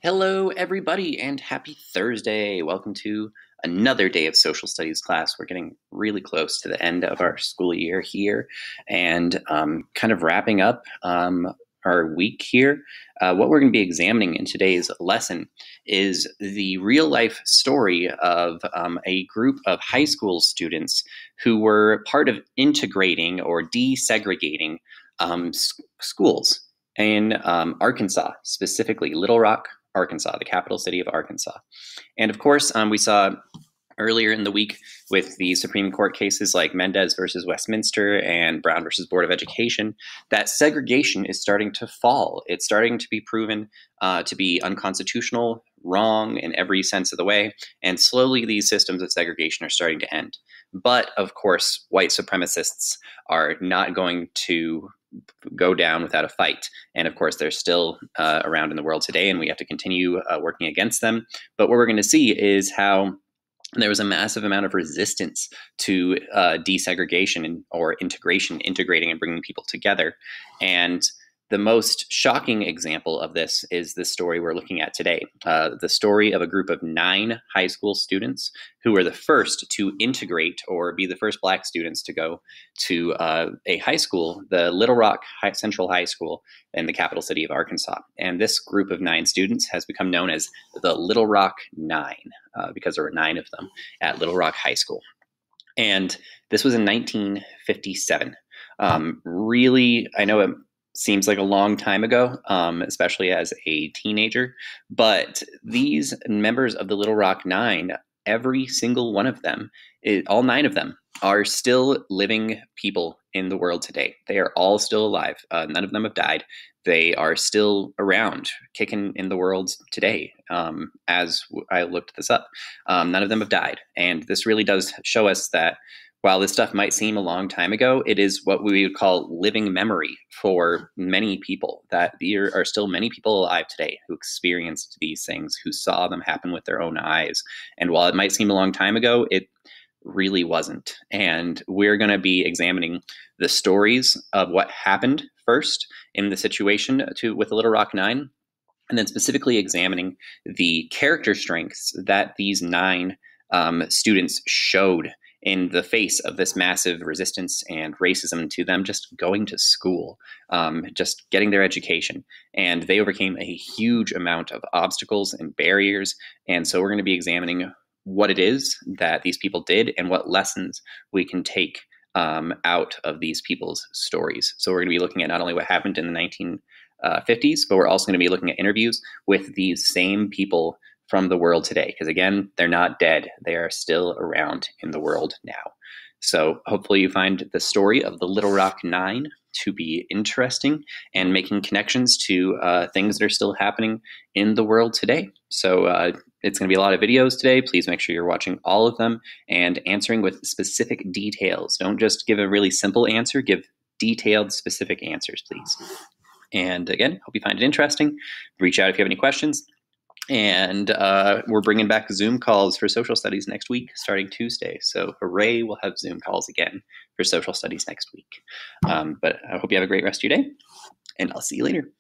Hello, everybody, and happy Thursday. Welcome to another day of social studies class. We're getting really close to the end of our school year here and kind of wrapping up our week here. What we're going to be examining in today's lesson is the real life story of a group of high school students who were part of integrating or desegregating schools in Arkansas, specifically Little Rock, Arkansas, the capital city of Arkansas. And of course, we saw earlier in the week with the Supreme Court cases like Mendez versus Westminster and Brown versus Board of Education, that segregation is starting to fall. It's starting to be proven to be unconstitutional, wrong in every sense of the way, and slowly these systems of segregation are starting to end. But of course, white supremacists are not going to go down without a fight. And of course, they're still around in the world today, and we have to continue working against them. But what we're going to see is how there was a massive amount of resistance to desegregation or integration, integrating and bringing people together. And the most shocking example of this is the story we're looking at today, the story of a group of 9 high school students who were the first to integrate or be the first Black students to go to a high school, the Little Rock Central High School in the capital city of Arkansas. And this group of 9 students has become known as the Little Rock 9 because there were 9 of them at Little Rock High School. And this was in 1957. Really, I know it seems like a long time ago, especially as a teenager, but these members of the Little Rock 9, every single one of them, all 9 of them, are still living people in the world today. They are all still alive. None of them have died. They are still around, kicking in the world today. As I looked this up, none of them have died. And this really does show us that while this stuff might seem a long time ago, it is what we would call living memory for many people, that there are still many people alive today who experienced these things, who saw them happen with their own eyes. And while it might seem a long time ago, it really wasn't. And we're going to be examining the stories of what happened first in the situation with the Little Rock 9, and then specifically examining the character strengths that these 9 students showed in the face of this massive resistance and racism to them just going to school, just getting their education. And they overcame a huge amount of obstacles and barriers. And so we're going to be examining what it is that these people did and what lessons we can take out of these people's stories. So we're going to be looking at not only what happened in the 1950s, but we're also going to be looking at interviews with these same people from the world today, because again, they're not dead. They are still around in the world now. So hopefully you find the story of the Little Rock 9 to be interesting and making connections to things that are still happening in the world today. So it's going to be a lot of videos today. Please make sure you're watching all of them and answering with specific details. Don't just give a really simple answer, give detailed, specific answers, please. And again, hope you find it interesting. Reach out if you have any questions. And we're bringing back Zoom calls for social studies next week, starting Tuesday. So hooray, we'll have Zoom calls again for social studies next week. But I hope you have a great rest of your day, and I'll see you later.